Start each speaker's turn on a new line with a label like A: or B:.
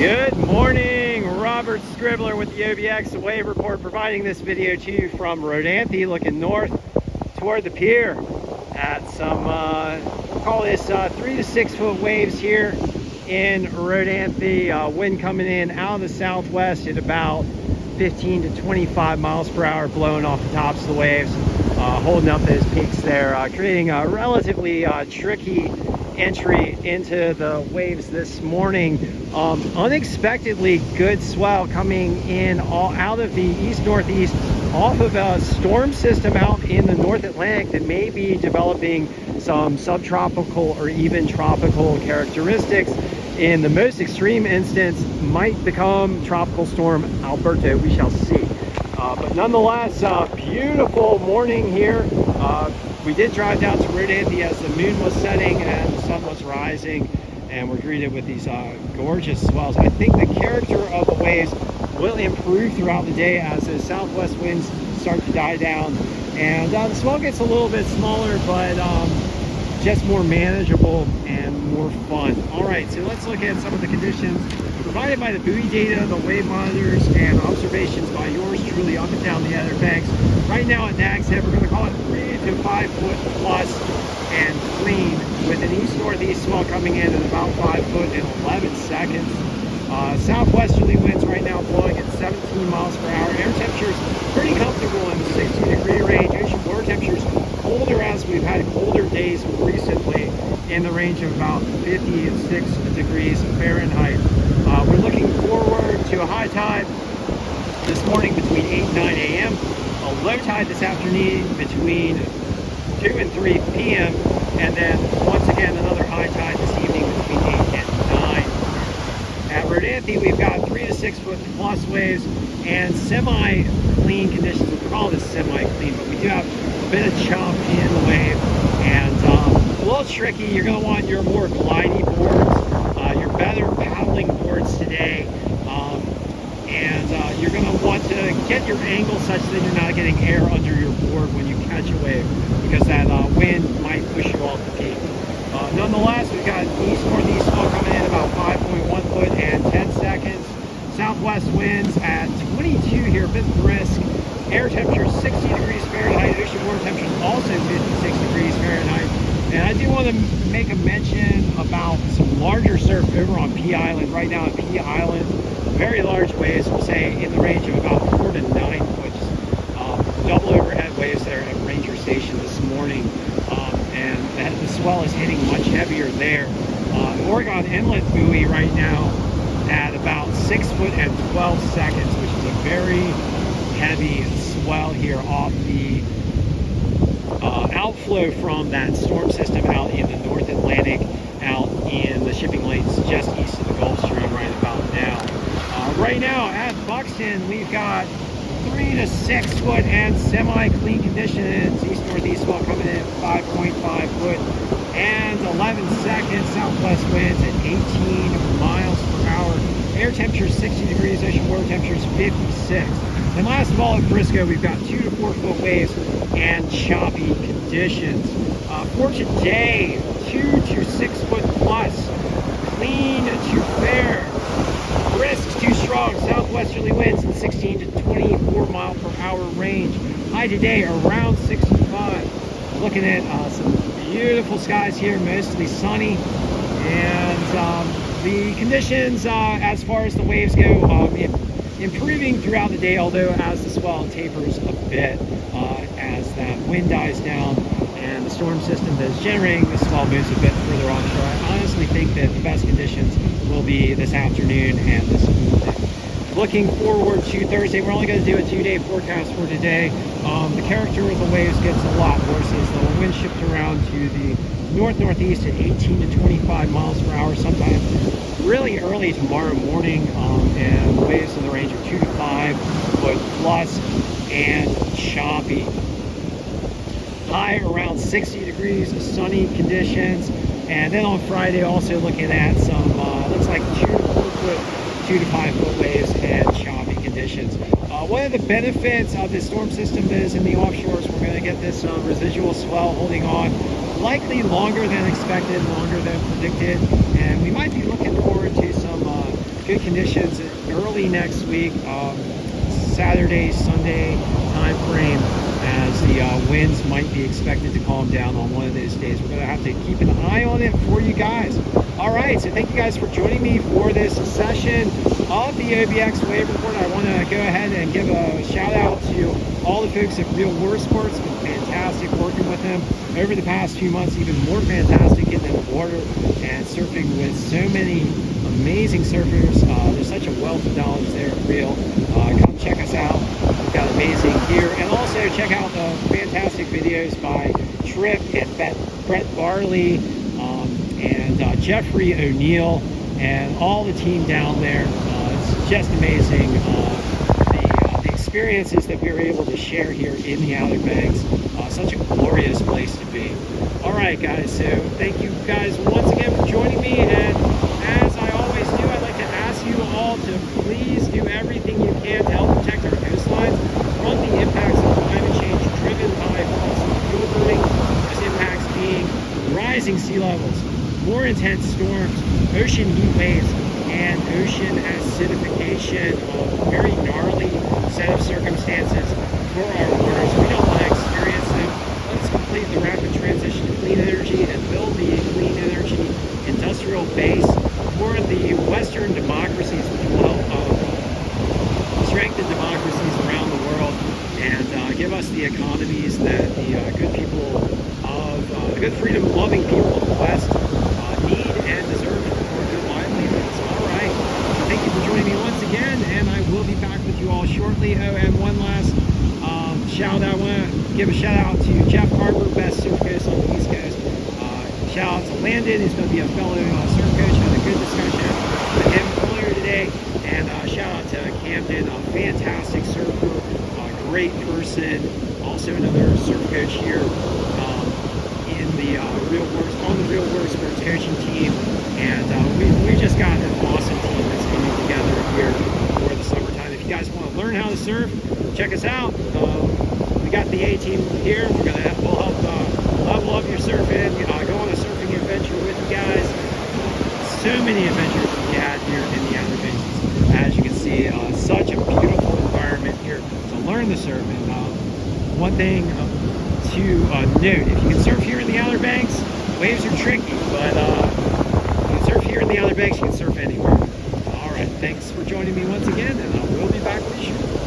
A: Good morning, Robert Scribbler with the OBX Wave Report, providing this video to you from Rodanthe, looking north toward the pier at some, call this 3 to 6 foot waves here in Rodanthe. Wind coming in out of the southwest at about 15 to 25 miles per hour, blowing off the tops of the waves, holding up those peaks there, creating a relatively tricky entry into the waves this morning. Unexpectedly good swell coming in all out of the east-northeast off of a storm system out in the North Atlantic that may be developing some subtropical or even tropical characteristics. In the most extreme instance, might become Tropical Storm Alberto. We shall see. But nonetheless, beautiful morning here. We did drive down to Rodanthe as the moon was setting and the sun was rising, and we're greeted with these gorgeous swells. I think the character of the waves will improve throughout the day as the southwest winds start to die down, and the swell gets a little bit smaller, but just more manageable and more fun. All right, so let's look at some of the conditions provided by the buoy data, the wave monitors, and observations by yours truly up and down the Outer Banks. Right now at Nag's Head, we're going to call it 3 to 5 foot plus and clean, with an east-northeast swell coming in at about 5 foot in 11 seconds. Southwesterly winds right now blowing at 17 miles per hour. Air temperatures pretty comfortable in the 60-degree range. Ocean water temperatures colder, as we've had colder days recently, in the range of about 56 degrees Fahrenheit. We're looking forward to a high tide this morning between 8 and 9 a.m. A low tide this afternoon between 2 and 3 p.m. And then once again another high tide this evening between 8 and 9. At Rodanthe, we've got 3 to 6 foot plus waves and semi-clean conditions. We call this semi-clean, but we do have a bit of chop in the wave, and a little tricky. You're going to want your more glidey boards, your better paddling boards today, and you're going to want to get your angle such that you're not getting air under your board when you catch a wave, because that wind might push you off the peak. Nonetheless, we've got east-northeast swell coming in about 5.1 foot and 10 seconds. Southwest winds at 22 here, a bit brisk. Air temperature 60 degrees Fahrenheit. Ocean water temperature also 56 degrees Fahrenheit. And I do want to make a mention about some larger surf over on Pea Island. Right now at Pea Island, very large waves, we'll say in the range of about 4 to 9 foot. Double overhead waves there at Ranger Station this morning. And the swell is hitting much heavier there. Oregon Inlet buoy right now at about 6 foot and 12 seconds, which is a very heavy swell here off the outflow from that storm system out in the North Atlantic, out in the shipping lanes just east of the Gulf Stream right about now. Right now at Buxton, we've got 3 to 6 foot and semi-clean conditions. East-northeast swell coming in at 5.5 foot and 11 seconds. Southwest winds at 18 miles per hour. Air temperature 60 degrees. Ocean water temperature is 56. And last of all at Briscoe, we've got 2 to 4 foot waves and choppy conditions. For today, 2 to 6 foot plus, clean to fair. Brisk to strong southwesterly winds in 16 to 24 mile per hour range. High today around 65. Looking at some beautiful skies here, mostly sunny, and the conditions as far as the waves go, improving throughout the day, although as the swell tapers a bit as that wind dies down and the storm system that is generating the swell moves a bit further offshore. I honestly think that the best conditions will be this afternoon and this evening. Looking forward to Thursday, we're only going to do a 2-day forecast for today. The character of the waves gets a lot worse as the wind shifts around to the north-northeast at 18 to 25 miles per hour sometime really early tomorrow morning, and waves in the range of 2 to 5 foot plus and choppy. High around 60 degrees, sunny conditions. And then on Friday, also looking at some, looks like 2 to 4 foot, 2 to 5 foot waves and choppy conditions. One of the benefits of this storm system is in the offshores, we're going to get this residual swell holding on likely longer than expected, longer than predicted, and we might be looking forward to some good conditions early next week, Saturday, Sunday time frame, as the winds might be expected to calm down on one of those days. We're going to have to keep an eye on it for you guys. All right, so thank you guys for joining me for this session of the OBX Wave Report. I want to go ahead and give a shout out to all the folks at Real World Sports. It's been fantastic working with them over the past few months, even more fantastic getting in the water and surfing with so many amazing surfers. There's such a wealth of knowledge there at Real. Come check us out. We've got amazing gear. And also check out the fantastic videos by Trip and Brett Barley and Jeffrey O'Neill and all the team down there. It's just amazing the experiences that we were able to share here in the Outer Banks. Such a glorious place to be. All right, guys, so thank you guys once again for joining me, and as I always do, I'd like to ask you all to please do everything you can to help protect our coastlines from the impacts of climate change driven by fossil fuel burning. Those impacts being rising sea levels, more intense storms, ocean heat waves, and ocean acidification. A very gnarly set of circumstances for our waters. We don't want to experience them. Let's complete the rapid transition to clean energy and build the clean energy industrial base for the Western democracies, which will help strengthen democracies around the world and give us the economies that the good people of the good freedom-loving people of the West need and deserve for good livelihoods. All right. So thank you for joining me once again, and I will be back with you all shortly. Oh, and one last shout out. I want to give a shout out to Jeff Harper, best surf coach on the East Coast. Shout out to Landon, who's going to be a fellow surf coach. Had a good discussion with him earlier today. And shout out to Camden, a fantastic surfer, a great person, also another surf coach here in the on the Real World Sports coaching team. And we just got an awesome team that's coming together here for the summertime. If you guys want to learn how to surf, check us out. We got the A team here. We'll help level up your surfing. Go on a surfing adventure with you guys. So many adventures to be had here in the Outer Banks. As you can see, such a beautiful environment here to learn the surf. And one thing to note, if you can surf here in the Outer Banks, waves are tricky, but you can surf here in the Outer Banks, you can surf anywhere. All right, thanks for joining me once again, and I will be back with you.